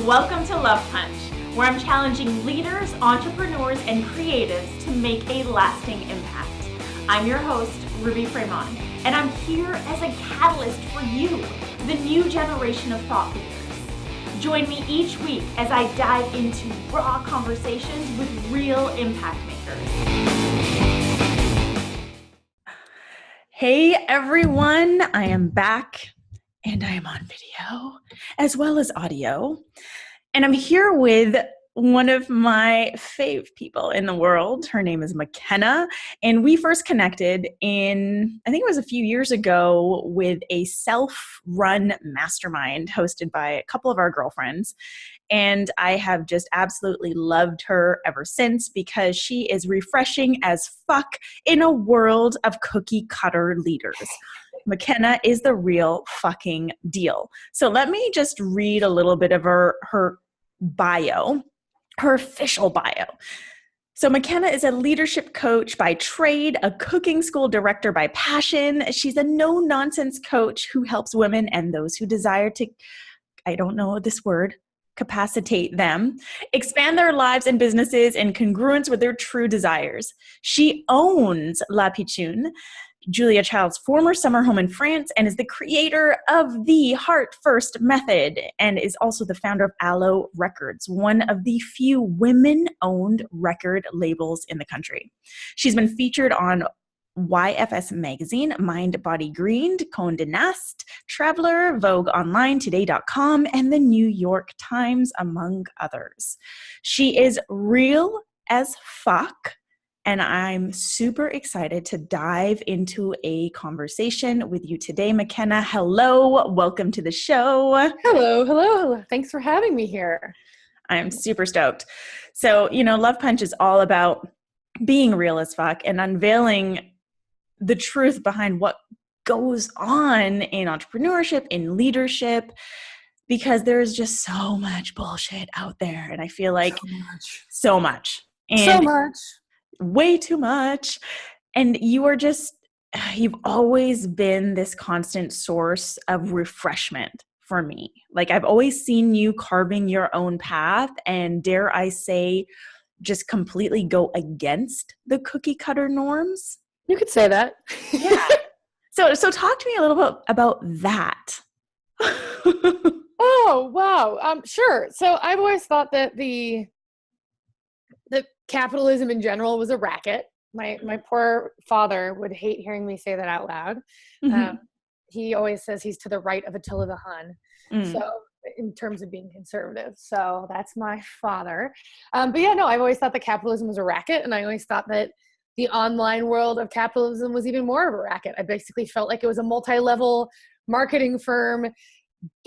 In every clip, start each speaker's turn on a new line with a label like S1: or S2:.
S1: Welcome to Love Punch, where I'm challenging leaders, entrepreneurs, and creatives to make a lasting impact. I'm your host, Ruby Fremont, and I'm here as a catalyst for you, the new generation of thought leaders. Join me each week as I dive into raw conversations with real impact makers. Hey everyone, I am back and I am on video as well as audio. And I'm here with one of my fave people in the world. Her name is Makenna, and we first connected in, I think it was a few years ago, with a self-run mastermind hosted by a couple of our girlfriends. And I have just absolutely loved her ever since because she is refreshing as fuck in a world of cookie cutter leaders. Makenna is the real fucking deal. So let me just read a little bit of her bio, her official bio. So Makenna is a leadership coach by trade, a cooking school director by passion. She's a no-nonsense coach who helps women and those who desire to, I don't know this word, capacitate them, expand their lives and businesses in congruence with their true desires. She owns La Pichoune, Julia Child's former summer home in France, and is the creator of the Heart First Method, and is also the founder of Aloe Records, one of the few women-owned record labels in the country. She's been featured on YFS Magazine, Mind Body Greened, Condé Nast, Traveler, Vogue Online, Today.com, and the New York Times, among others. She is real as fuck, and I'm super excited to dive into a conversation with you today. Makenna, hello. Welcome to the show.
S2: Hello. Thanks for having me here.
S1: I'm super stoked. So, Love Punch is all about being real as fuck and unveiling the truth behind what goes on in entrepreneurship, in leadership, because there's just so much bullshit out there. And I feel like so much. Way too much. And you've always been this constant source of refreshment for me. Like, I've always seen you carving your own path and, dare I say, just completely go against the cookie cutter norms.
S2: You could say that.
S1: Yeah. So talk to me a little bit about that.
S2: Oh, wow. Sure. So I've always thought that the capitalism in general was a racket. My poor father would hate hearing me say that out loud.
S1: Mm-hmm.
S2: He always says he's to the right of Attila the Hun. So in terms of being conservative. So that's my father. But yeah, no, I've always thought that capitalism was a racket. And I always thought that the online world of capitalism was even more of a racket. I basically felt like it was a multi-level marketing firm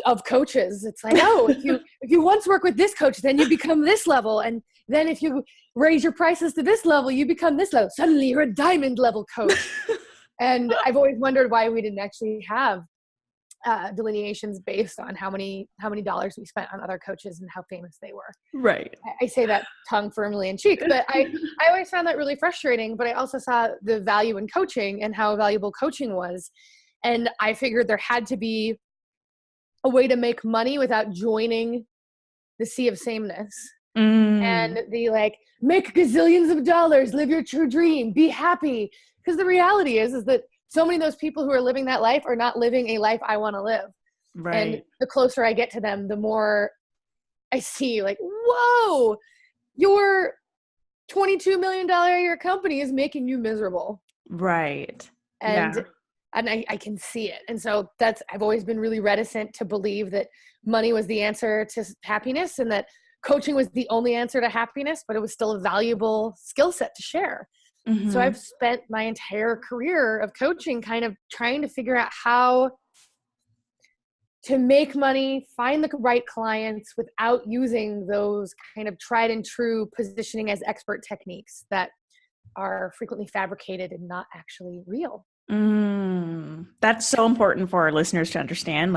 S2: of coaches. It's like, oh, if you once work with this coach, then you become this level. And then if you raise your prices to this level, you become this level. Suddenly you're a diamond level coach. And I've always wondered why we didn't actually have delineations based on how many dollars we spent on other coaches and how famous they were.
S1: Right.
S2: I say that tongue firmly in cheek, but I always found that really frustrating, but I also saw the value in coaching and how valuable coaching was. And I figured there had to be a way to make money without joining the sea of sameness. And the make gazillions of dollars, live your true dream, be happy. Because the reality is that so many of those people who are living that life are not living a life I want to live.
S1: Right.
S2: And the closer I get to them, the more I see whoa, your $22 million a year company is making you miserable.
S1: Right.
S2: And I can see it. And so I've always been really reticent to believe that money was the answer to happiness and that coaching was the only answer to happiness, but it was still a valuable skill set to share. Mm-hmm. So I've spent my entire career of coaching kind of trying to figure out how to make money, find the right clients without using those kind of tried and true positioning as expert techniques that are frequently fabricated and not actually real.
S1: That's so important for our listeners to understand.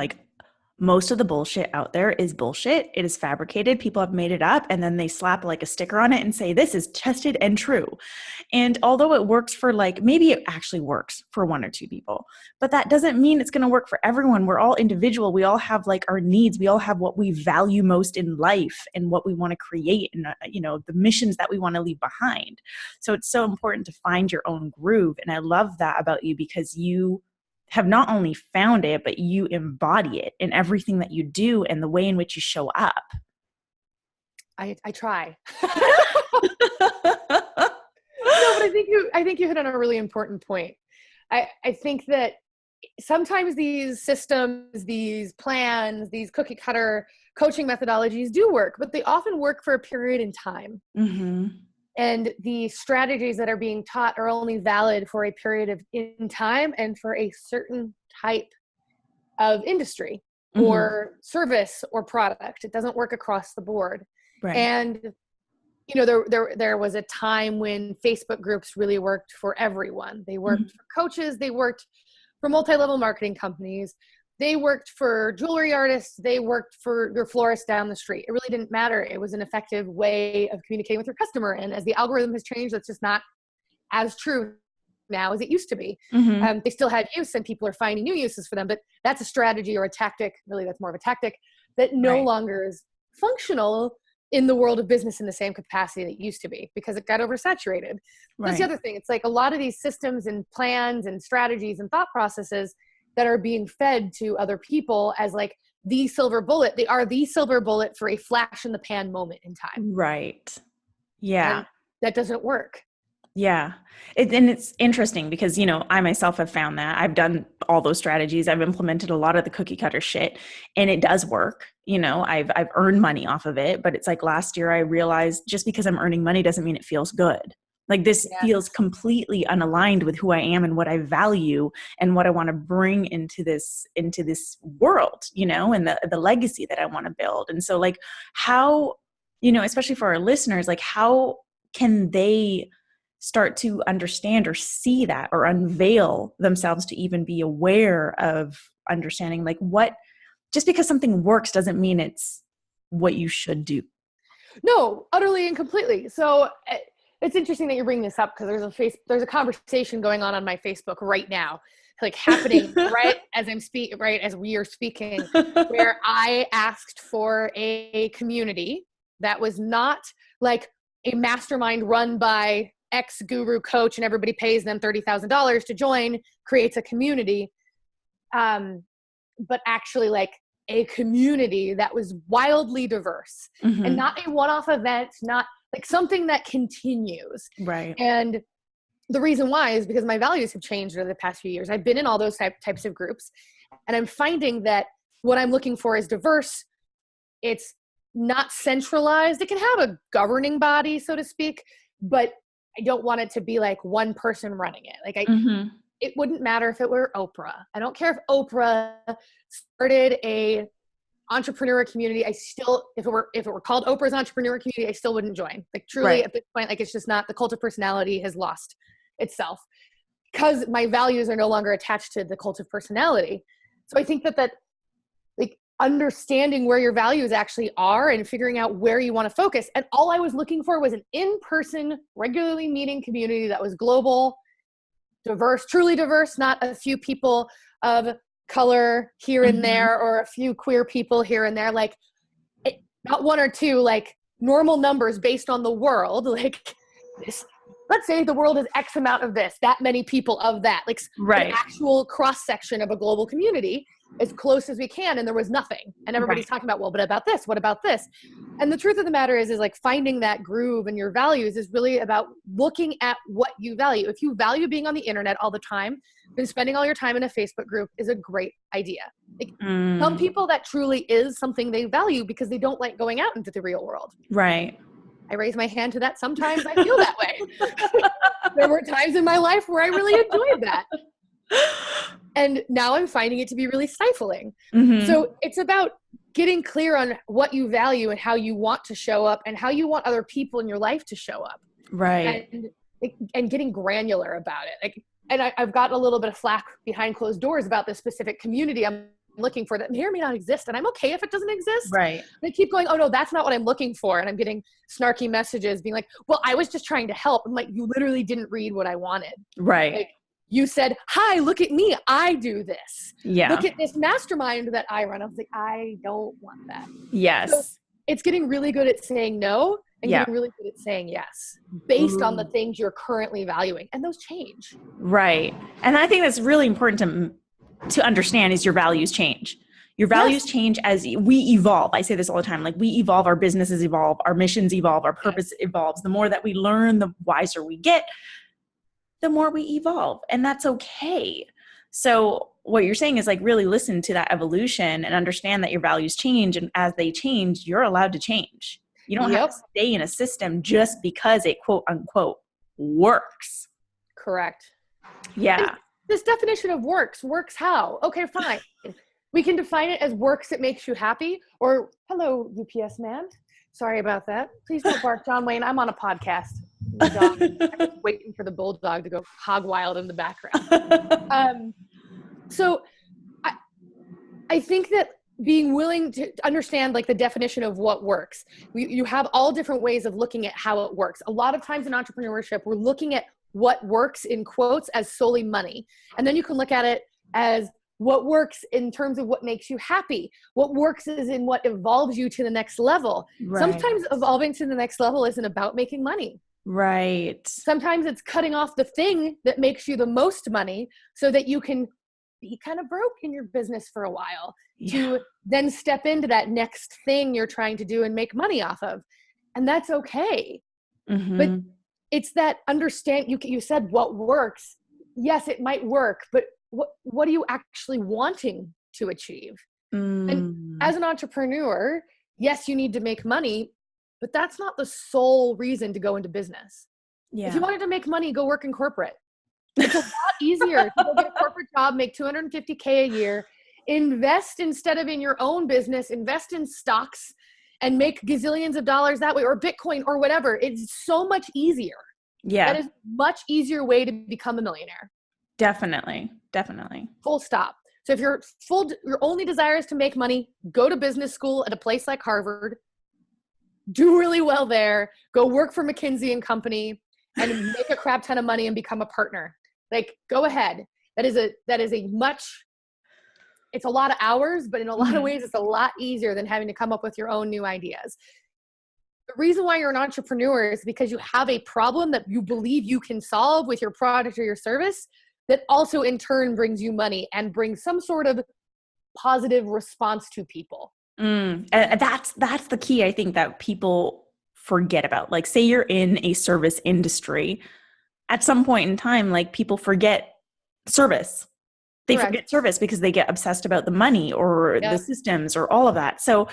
S1: most of the bullshit out there is bullshit. It is fabricated. People have made it up, and then they slap like a sticker on it and say, this is tested and true. And although it works for like, maybe it actually works for one or two people, but that doesn't mean it's going to work for everyone. We're all individual. We all have like our needs. We all have what we value most in life and what we want to create and, the missions that we want to leave behind. So it's so important to find your own groove. And I love that about you, because you have not only found it, but you embody it in everything that you do and the way in which you show up.
S2: I try. No, but I think you hit on a really important point. I think that sometimes these systems, these plans, these cookie cutter coaching methodologies do work, but they often work for a period in time.
S1: Mm-hmm.
S2: And the strategies that are being taught are only valid for a period of in time and for a certain type of industry or service or product. It doesn't work across the board.
S1: Right.
S2: And there was a time when Facebook groups really worked for everyone. They worked for coaches. They worked for multi-level marketing companies. They worked for jewelry artists. They worked for your florist down the street. It really didn't matter. It was an effective way of communicating with your customer. And as the algorithm has changed, that's just not as true now as it used to be. They still had use and people are finding new uses for them, but that's a strategy or a tactic, really that's more of a tactic, that no longer is functional in the world of business in the same capacity that it used to be, because it got oversaturated. That's the other thing. It's like a lot of these systems and plans and strategies and thought processes that are being fed to other people as like the silver bullet. They are the silver bullet for a flash in the pan moment in time.
S1: Right. Yeah.
S2: And that doesn't work.
S1: Yeah. And it's interesting because, I myself have found that I've done all those strategies. I've implemented a lot of the cookie cutter shit and it does work. I've earned money off of it, but it's like last year I realized just because I'm earning money doesn't mean it feels good. Like this feels completely unaligned with who I am and what I value and what I want to bring into this world, and the legacy that I want to build. And so like how, especially for our listeners, like how can they start to understand or see that or unveil themselves to even be aware of understanding like what, just because something works doesn't mean it's what you should do.
S2: No, utterly and completely. So it's interesting that you're bringing this up because there's a conversation going on my Facebook right now, like happening right as as we are speaking, where I asked for a community that was not like a mastermind run by X guru coach and everybody pays them $30,000 to join, creates a community, but actually like a community that was wildly diverse and not a one-off event, not like something that continues.
S1: Right.
S2: And the reason why is because my values have changed over the past few years. I've been in all those types of groups and I'm finding that what I'm looking for is diverse. It's not centralized. It can have a governing body, so to speak, but I don't want it to be like one person running it. Like it wouldn't matter if it were Oprah. I don't care if Oprah started a entrepreneur community. If it were called Oprah's entrepreneur community, I still wouldn't join. Like truly at this point, like it's just not, the cult of personality has lost itself because my values are no longer attached to the cult of personality. So I think that like understanding where your values actually are and figuring out where you want to focus. And all I was looking for was an in-person, regularly meeting community that was global, diverse, truly diverse, not a few people of color here and there or a few queer people here and there, like not one or two, like normal numbers based on the world. Like this, let's say the world is X amount of this, that many people of that, like an actual cross-section of a global community as close as we can. And there was nothing. And everybody's talking about, well, but about this, what about this? And the truth of the matter is like finding that groove in your values is really about looking at what you value. If you value being on the internet all the time, then spending all your time in a Facebook group is a great idea. Like some people that truly is something they value because they don't like going out into the real world.
S1: Right.
S2: I raise my hand to that. Sometimes I feel that way. There were times in my life where I really enjoyed that. And now I'm finding it to be really stifling. So it's about getting clear on what you value and how you want to show up and how you want other people in your life to show up.
S1: Right.
S2: And getting granular about it. Like, and I've gotten a little bit of flack behind closed doors about this specific community I'm looking for that may or may not exist. And I'm okay if it doesn't exist.
S1: Right.
S2: They keep going, oh no, that's not what I'm looking for. And I'm getting snarky messages being like, well, I was just trying to help. I'm like, you literally didn't read what I wanted.
S1: Right.
S2: Like, you said, hi, look at me. I do this.
S1: Yeah.
S2: Look at this mastermind that I run. I was like, I don't want that.
S1: Yes.
S2: So it's getting really good at saying no and getting really good at saying yes based on the things you're currently valuing. And those change.
S1: Right. And I think that's really important to understand is your values change. Your values change as we evolve. I say this all the time. Like we evolve, our businesses evolve, our missions evolve, our purpose evolves. The more that we learn, the wiser we get, the more we evolve. And that's okay. So what you're saying is like really listen to that evolution and understand that your values change. And as they change, you're allowed to change. You don't have to stay in a system just because it quote unquote works.
S2: Correct.
S1: Yeah.
S2: And this definition of works how? Okay, fine. We can define it as works that makes you happy or hello, UPS man. Sorry about that. Please don't bark, John Wayne. I'm on a podcast. I'm waiting for the bulldog to go hog wild in the background. So I think that being willing to understand like the definition of what works, you have all different ways of looking at how it works. A lot of times in entrepreneurship, we're looking at what works in quotes as solely money. And then you can look at it as what works in terms of what makes you happy. What works is in what evolves you to the next level. Right. Sometimes evolving to the next level isn't about making money.
S1: Right.
S2: Sometimes it's cutting off the thing that makes you the most money so that you can be kind of broke in your business for a while to then step into that next thing you're trying to do and make money off of. And that's okay. Mm-hmm. But it's that understand, you said what works. Yes, it might work, but what are you actually wanting to achieve? And as an entrepreneur, yes, you need to make money, but that's not the sole reason to go into business. Yeah. If you wanted to make money, go work in corporate. It's a lot easier to go get a corporate job, make $250K a year, invest instead of in your own business, invest in stocks and make gazillions of dollars that way, or Bitcoin or whatever. It's so much easier. Yeah. That is a much easier way to become a millionaire.
S1: Definitely.
S2: Full stop. So if your only desire is to make money, go to business school at a place like Harvard, do really well there, go work for McKinsey & Company and make a crap ton of money and become a partner. Like, go ahead. That is it's a lot of hours, but in a lot of ways, it's a lot easier than having to come up with your own new ideas. The reason why you're an entrepreneur is because you have a problem that you believe you can solve with your product or your service that also in turn brings you money and brings some sort of positive response to people.
S1: And that's the key, I think, that people forget about. Like, say you're in a service industry, at some point in time, like, people forget service. They
S2: Correct.
S1: Forget service because they get obsessed about the money or the systems or all of that. So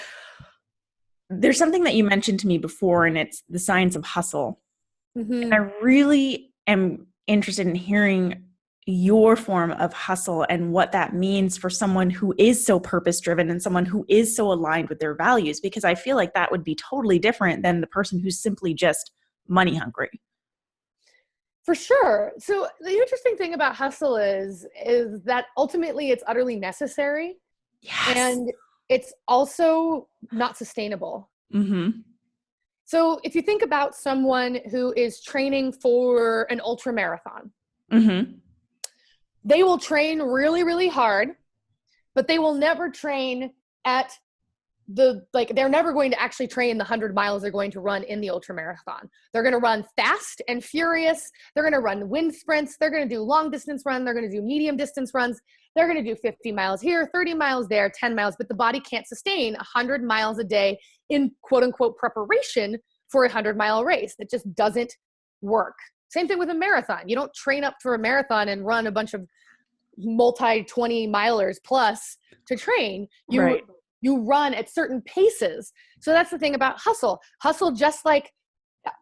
S1: there's something that you mentioned to me before, and it's the science of hustle. Mm-hmm. And I really am interested in hearing your form of hustle and what that means for someone who is so purpose-driven and someone who is so aligned with their values, because I feel like that would be totally different than the person who's simply just money hungry.
S2: For sure. So the interesting thing about hustle is that ultimately it's utterly necessary. Yes. And it's also not sustainable. Mm-hmm. So if you think about someone who is training for an ultra marathon, they will train really, really hard, but they will never train at they're never going to actually train the 100 miles they're going to run in the ultra marathon. They're going to run fast and furious. They're going to run wind sprints. They're going to do long distance run. They're going to do medium distance runs. They're going to do 50 miles here, 30 miles there, 10 miles, but the body can't sustain 100 miles a day in quote unquote preparation for a 100-mile race. That just doesn't work. Same thing with a marathon. You don't train up for a marathon and run a bunch of multi 20 milers plus to train. You run at certain paces. So that's the thing about hustle. Hustle, just like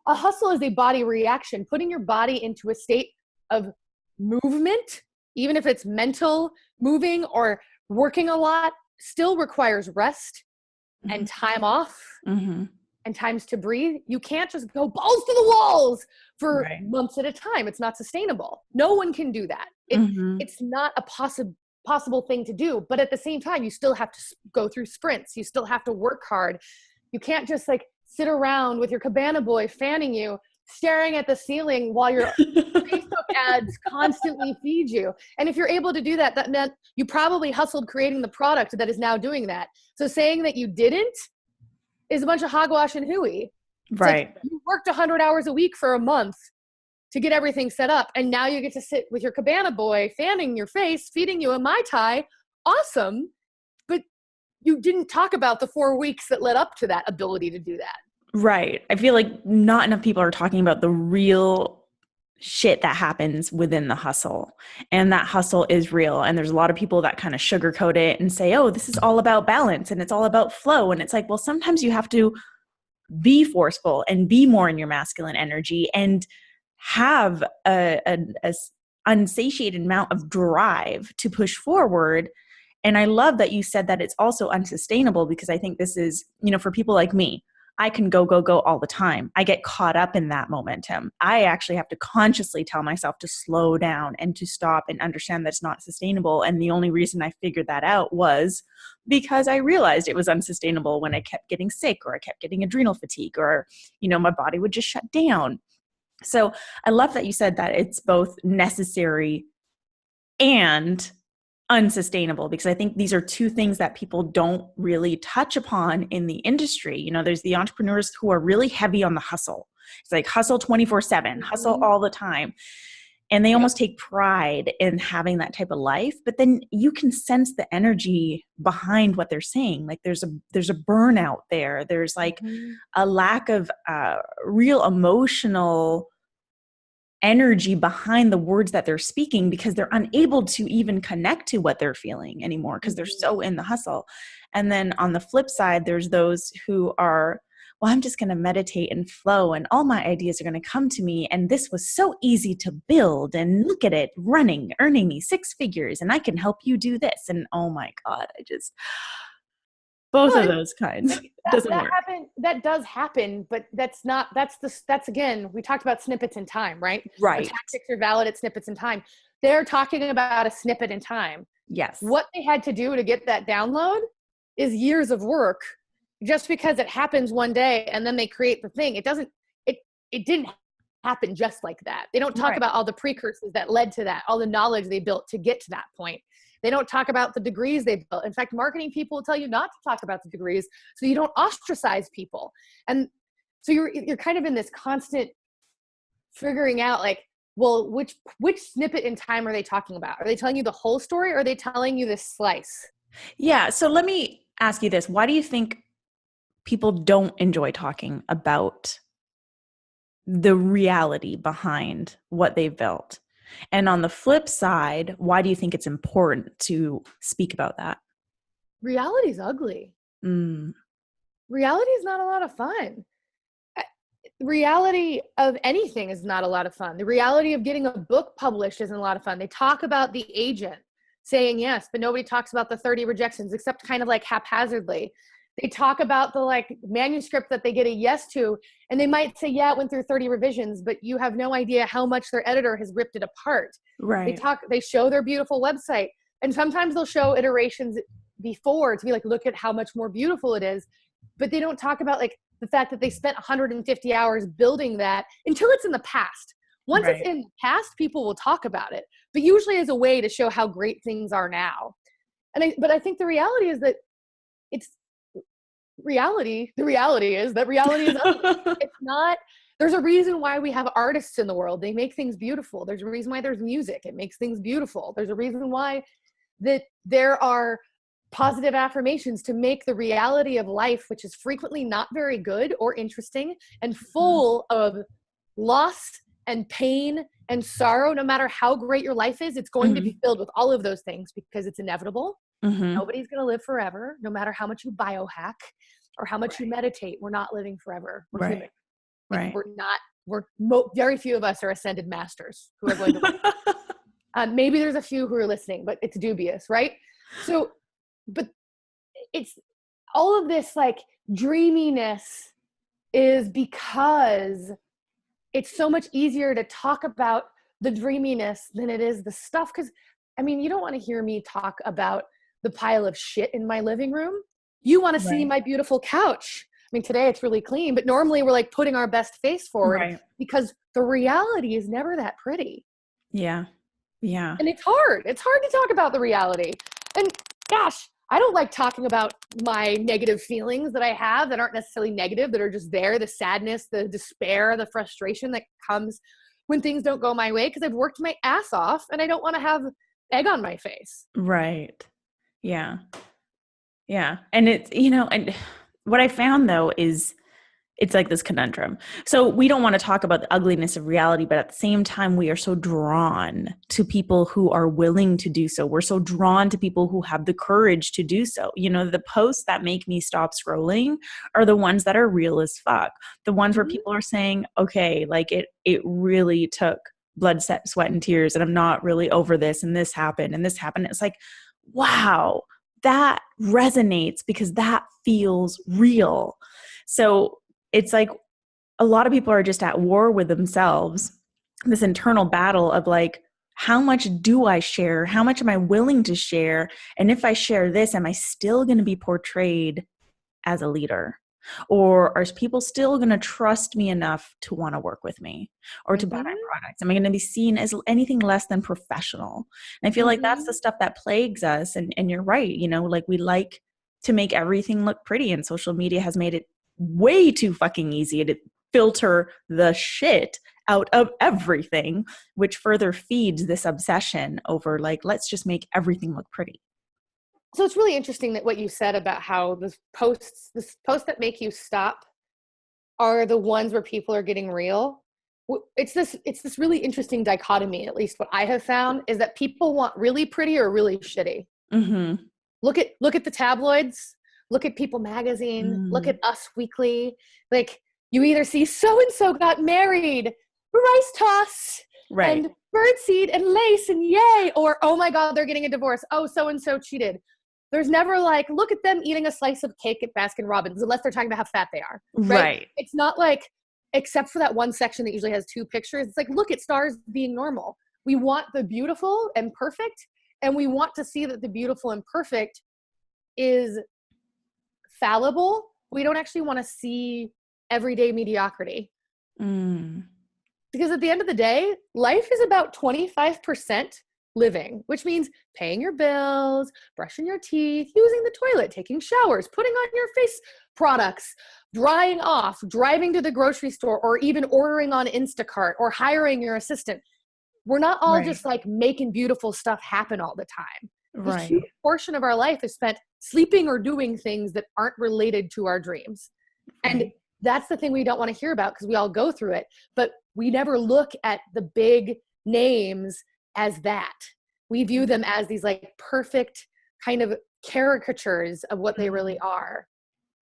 S2: a hustle, is a body reaction. Putting your body into a state of movement, even if it's mental moving or working a lot, still requires rest and time off and times to breathe. You can't just go balls to the walls for months at a time. It's not sustainable. No one can do that. It's not a possible thing to do. But at the same time, you still have to go through sprints. You still have to work hard. You can't just like sit around with your cabana boy fanning you, staring at the ceiling while your Facebook ads constantly feed you. And if you're able to do that, that meant you probably hustled creating the product that is now doing that. So saying that you didn't is a bunch of hogwash and hooey. It's
S1: right.
S2: like you worked 100 hours a week for a month to get everything set up. And now you get to sit with your cabana boy, fanning your face, feeding you a Mai Tai. Awesome. But you didn't talk about the 4 weeks that led up to that ability to do that.
S1: Right. I feel like not enough people are talking about the real shit that happens within the hustle. And that hustle is real. And there's a lot of people that kind of sugarcoat it and say, oh, this is all about balance and it's all about flow. And it's like, well, sometimes you have to be forceful and be more in your masculine energy and have a unsatiated amount of drive to push forward. And I love that you said that it's also unsustainable, because I think this is, for people like me, I can go all the time. I get caught up in that momentum. I actually have to consciously tell myself to slow down and to stop and understand that it's not sustainable. And the only reason I figured that out was because I realized it was unsustainable when I kept getting sick, or I kept getting adrenal fatigue, or, my body would just shut down. So I love that you said that it's both necessary and unsustainable, because I think these are two things that people don't really touch upon in the industry. There's the entrepreneurs who are really heavy on the hustle. It's like hustle 24/7, hustle all the time. And they almost take pride in having that type of life. But then you can sense the energy behind what they're saying. Like there's a burnout there. There's like a lack of real emotional energy behind the words that they're speaking, because they're unable to even connect to what they're feeling anymore because they're so in the hustle. And then on the flip side, there's those who are, well, I'm just going to meditate and flow and all my ideas are going to come to me. And this was so easy to build, and look at it running, earning me 6 figures, and I can help you do this. And oh my God, both of those kinds. Doesn't work.
S2: That does happen, but that's again, we talked about snippets in time, right?
S1: Right.
S2: The tactics are valid at snippets in time. They're talking about a snippet in time.
S1: Yes.
S2: What they had to do to get that download is years of work. Just because it happens one day and then they create the thing, it didn't happen just like that. They don't talk about all the precursors that led to that, all the knowledge they built to get to that point. They don't talk about the degrees they built. In fact, marketing people will tell you not to talk about the degrees so you don't ostracize people. And so you're kind of in this constant figuring out, like, well, which snippet in time are they talking about? Are they telling you the whole story, or are they telling you this slice?
S1: Yeah. So let me ask you this. Why do you think people don't enjoy talking about the reality behind what they've built? And on the flip side, why do you think it's important to speak about that?
S2: Reality is ugly. Reality is not a lot of fun. Reality of anything is not a lot of fun. The reality of getting a book published isn't a lot of fun. They talk about the agent saying yes, but nobody talks about the 30 rejections, except kind of like haphazardly. They talk about the manuscript that they get a yes to, and they might say, yeah, it went through 30 revisions, but you have no idea how much their editor has ripped it apart.
S1: Right.
S2: They show their beautiful website, and sometimes they'll show iterations before to be like, look at how much more beautiful it is. But they don't talk about the fact that they spent 150 hours building that until it's in the past. Once it's in the past, people will talk about it, but usually as a way to show how great things are now. But I think the reality is that the reality is that reality is ugly. It's not, there's a reason why we have artists in the world. They make things beautiful. There's a reason why there's music. It makes things beautiful. There's a reason why that there are positive affirmations to make the reality of life, which is frequently not very good or interesting and full of loss and pain and sorrow. No matter how great your life is, it's going to be filled with all of those things because it's inevitable. Nobody's going to live forever, no matter how much you biohack or how much you meditate. We're not living forever. We're human.
S1: Right.
S2: Very few of us are ascended masters who are going to maybe there's a few who are listening, but it's dubious, right? So, but it's all of this dreaminess is because it's so much easier to talk about the dreaminess than it is the stuff. Because I mean, you don't want to hear me talk about the pile of shit in my living room. You want to see
S1: Right.
S2: my beautiful couch. I mean, today it's really clean, but normally we're like putting our best face forward
S1: Right.
S2: because the reality is never that pretty.
S1: Yeah. Yeah.
S2: And it's hard. It's hard to talk about the reality. And gosh, I don't like talking about my negative feelings that I have that aren't necessarily negative, that are just there, the sadness, the despair, the frustration that comes when things don't go my way because I've worked my ass off and I don't want to have egg on my face.
S1: Right. Yeah. Yeah. And it's, and what I found though is it's like this conundrum. So we don't want to talk about the ugliness of reality, but at the same time, we are so drawn to people who are willing to do so. We're so drawn to people who have the courage to do so. The posts that make me stop scrolling are the ones that are real as fuck. The ones where people are saying, okay, like it really took blood, sweat, and tears, and I'm not really over this, and this happened, and this happened. It's like, wow, that resonates because that feels real. So it's like a lot of people are just at war with themselves, this internal battle of like, how much do I share? How much am I willing to share? And if I share this, am I still going to be portrayed as a leader? Or are people still going to trust me enough to want to work with me or to buy my products? Am I going to be seen as anything less than professional? And I feel like that's the stuff that plagues us. And you're right, like we like to make everything look pretty, and social media has made it way too fucking easy to filter the shit out of everything, which further feeds this obsession over like, let's just make everything look pretty.
S2: So it's really interesting that what you said about how the posts that make you stop are the ones where people are getting real. It's this really interesting dichotomy, at least what I have found, is that people want really pretty or really shitty.
S1: Mm-hmm.
S2: Look at the tabloids, look at People Magazine, look at Us Weekly. Like, you either see so-and-so got married, rice toss,
S1: right,
S2: and birdseed and lace and yay, or oh my God, they're getting a divorce. Oh, so-and-so cheated. There's never like, look at them eating a slice of cake at Baskin Robbins, unless they're talking about how fat they are. Right? It's not like, except for that one section that usually has two pictures, it's like, look at stars being normal. We want the beautiful and perfect, and we want to see that the beautiful and perfect is fallible. We don't actually want to see everyday mediocrity. Because at the end of the day, life is about 25% living, which means paying your bills, brushing your teeth, using the toilet, taking showers, putting on your face products, drying off, driving to the grocery store, or even ordering on Instacart or hiring your assistant. We're not all just like making beautiful stuff happen all the time. A huge portion of our life is spent sleeping or doing things that aren't related to our dreams. And that's the thing we don't want to hear about because we all go through it. But we never look at the big names as that. We view them as these like perfect kind of caricatures of what they really are.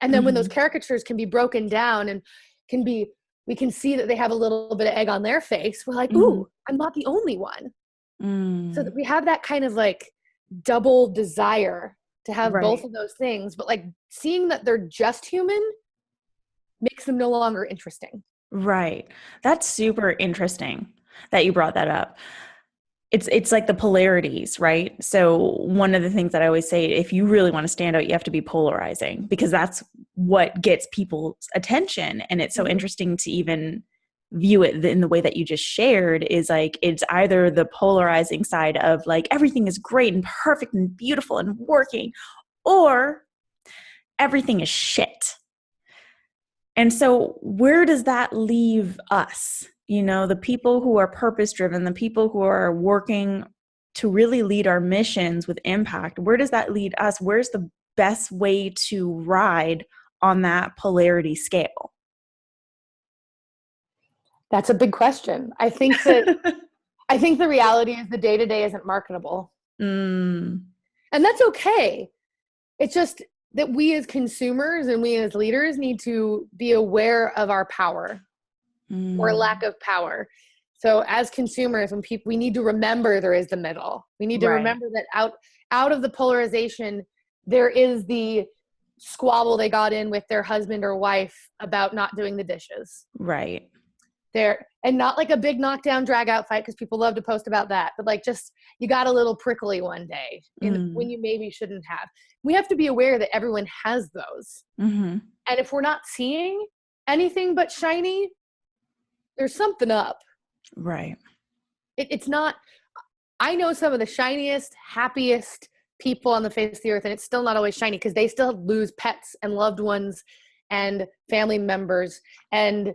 S2: And then when those caricatures can be broken down and we can see that they have a little bit of egg on their face, we're like, ooh, I'm not the only one. So that we have that kind of like double desire to have both of those things, but like seeing that they're just human makes them no longer interesting.
S1: Right. That's super interesting that you brought that up. It's like the polarities, right? So one of the things that I always say, if you really want to stand out, you have to be polarizing because that's what gets people's attention. And it's so interesting to even view it in the way that you just shared is like, it's either the polarizing side of like, everything is great and perfect and beautiful and working, or everything is shit. And so where does that leave us? The people who are purpose driven, the people who are working to really lead our missions with impact, where does that lead us? Where's the best way to ride on that polarity scale?
S2: That's a big question. I think the reality is the day-to-day isn't marketable. And that's okay. It's just that we as consumers and we as leaders need to be aware of our power or lack of power. So as consumers, we need to remember there is the middle. We need to remember that out of the polarization, there is the squabble they got in with their husband or wife about not doing the dishes.
S1: Right.
S2: And not like a big knockdown drag out fight, because people love to post about that, but like just you got a little prickly one day when you maybe shouldn't have. We have to be aware that everyone has those. And if we're not seeing anything but shiny, there's something up.
S1: Right.
S2: It's not. I know some of the shiniest, happiest people on the face of the earth, and it's still not always shiny because they still lose pets and loved ones and family members. And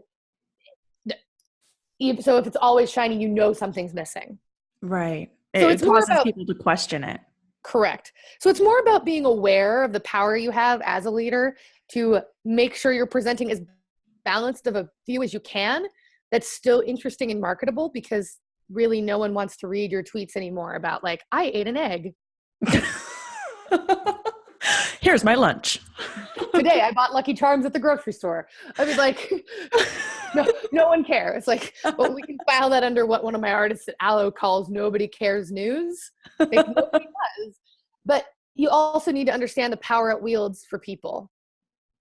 S2: so if it's always shiny, you know something's missing.
S1: Right.
S2: So
S1: It
S2: it's more
S1: causes
S2: about
S1: people to question it.
S2: Correct. So it's more about being aware of the power you have as a leader to make sure you're presenting as balanced of a view as you can that's still interesting and marketable, because really no one wants to read your tweets anymore about like, I ate an egg.
S1: Here's my lunch.
S2: Today I bought Lucky Charms at the grocery store. I mean, like, no one cares. Like, well, we can file that under what one of my artists at Aloe calls nobody cares news. Like, nobody does. But you also need to understand the power it wields for people.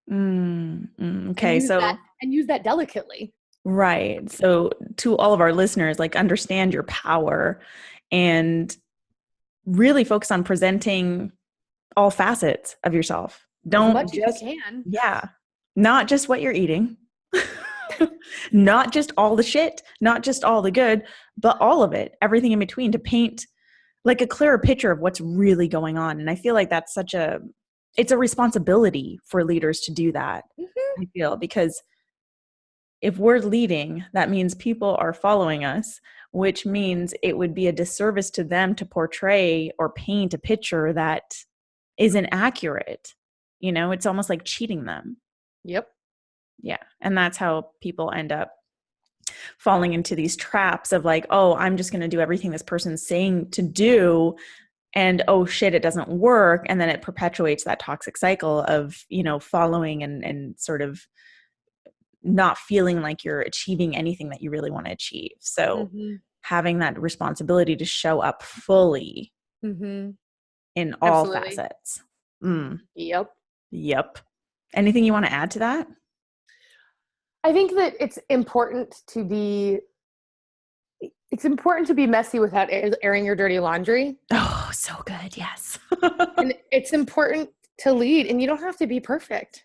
S1: Okay.
S2: And use that delicately.
S1: Right. So to all of our listeners, like, understand your power and really focus on presenting all facets of yourself. Don't
S2: as much
S1: just,
S2: as you can.
S1: Yeah, not just what you're eating, not just all the shit, not just all the good, but all of it, everything in between, to paint like a clearer picture of what's really going on. And I feel like that's it's a responsibility for leaders to do that. I feel, because if we're leading, that means people are following us, which means it would be a disservice to them to portray or paint a picture that isn't accurate. It's almost like cheating them.
S2: Yep.
S1: Yeah. And that's how people end up falling into these traps of like, oh, I'm just going to do everything this person's saying to do. And oh shit, it doesn't work. And then it perpetuates that toxic cycle of, following and sort of not feeling like you're achieving anything that you really want to achieve. So having that responsibility to show up fully in all facets. Yep. Anything you want to add to that?
S2: I think that it's important to be messy without airing your dirty laundry.
S1: Oh, so good. Yes.
S2: And it's important to lead, and you don't have to be perfect.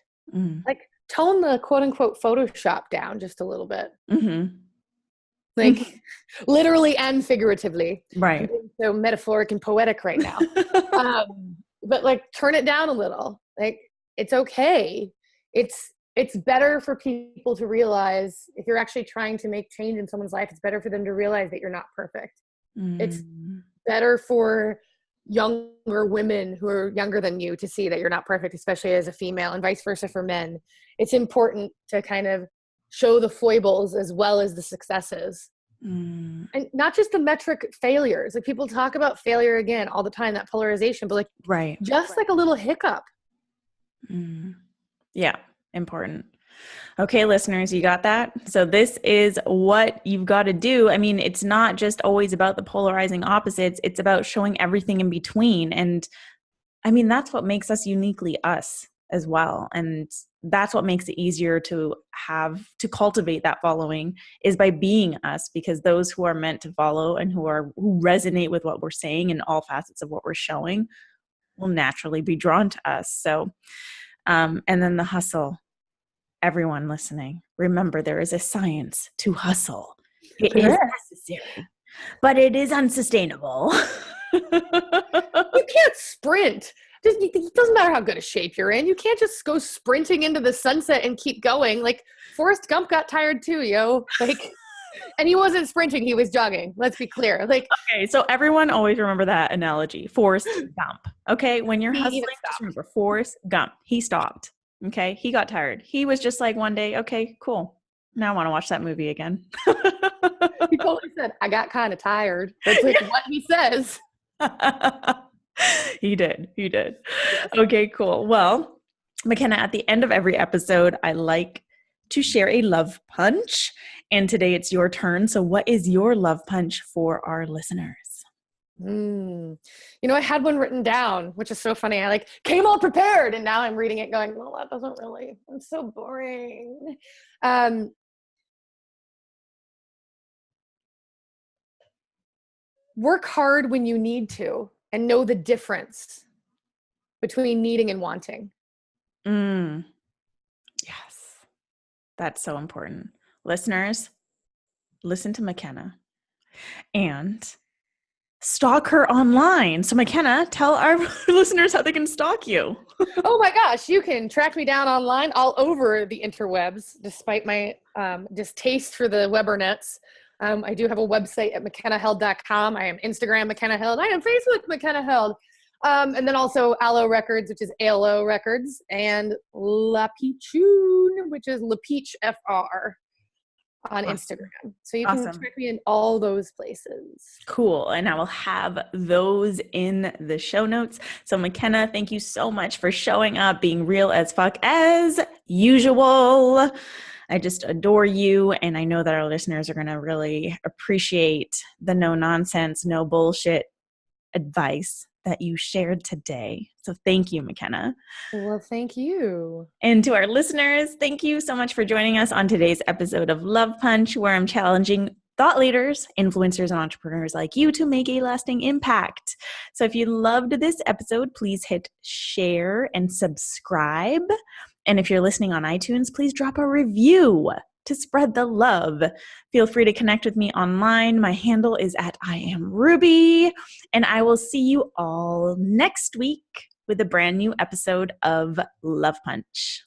S2: Like, tone the quote unquote Photoshop down just a little bit. Like, literally and figuratively.
S1: Right.
S2: So metaphoric and poetic right now. But like, turn it down a little. Like, it's okay. It's better for people to realize, if you're actually trying to make change in someone's life, it's better for them to realize that you're not perfect. It's better for younger women who are younger than you to see that you're not perfect, especially as a female, and vice versa for men. It's important to kind of show the foibles as well as the successes. And not just the metric failures. Like, people talk about failure again all the time, that polarization, but like, just like a little hiccup.
S1: Yeah. Important. Okay, listeners, you got that? So this is what you've got to do. I mean, it's not just always about the polarizing opposites. It's about showing everything in between. And I mean, that's what makes us uniquely us as well. And that's what makes it easier to cultivate that following, is by being us, because those who are meant to follow and who resonate with what we're saying in all facets of what we're showing will naturally be drawn to us. So, and then the hustle. Everyone listening, remember, there is a science to hustle. It is necessary, but it is unsustainable.
S2: You can't sprint. It doesn't matter how good a shape you're in. You can't just go sprinting into the sunset and keep going. Like, Forrest Gump got tired too, yo. Like, and he wasn't sprinting, he was jogging. Let's be clear. Like,
S1: okay, so everyone always remember that analogy, Forrest Gump. Okay, when you're hustling, just remember Forrest Gump. He stopped. Okay, he got tired. He was just like, one day, okay, cool. Now I want to watch that movie again.
S2: He totally said, I got kind of tired. That's like what he says.
S1: He did.
S2: Yes.
S1: Okay, cool. Well, Makenna, at the end of every episode, I like to share a love punch. And today it's your turn. So what is your love punch for our listeners?
S2: I had one written down, which is so funny. I came all prepared, and now I'm reading it going, well, that doesn't really, it's so boring. work hard when you need to and know the difference between needing and wanting.
S1: Yes. That's so important. Listeners, listen to Makenna and stalk her online. So Makenna, tell our listeners how they can stalk you.
S2: Oh my gosh, you can track me down online all over the interwebs, despite my distaste for the Webernets. I do have a website at MakennaHeld.com. I am Instagram Makenna Held. I am Facebook Makenna Held. And then also Aloe Records, which is ALO Records, and La Peachoon, which is La Peach FR on Instagram. So you can track me in all those places.
S1: Cool. And I will have those in the show notes. So Makenna, thank you so much for showing up, being real as fuck as usual. I just adore you. And I know that our listeners are going to really appreciate the no nonsense, no bullshit advice that you shared today. So thank you, Makenna.
S2: Well, thank you.
S1: And to our listeners, thank you so much for joining us on today's episode of Love Punch, where I'm challenging thought leaders, influencers, and entrepreneurs like you to make a lasting impact. So if you loved this episode, please hit share and subscribe. And if you're listening on iTunes, please drop a review to spread the love. Feel free to connect with me online. My handle is at @IamRuby, and I will see you all next week with a brand new episode of Love Punch.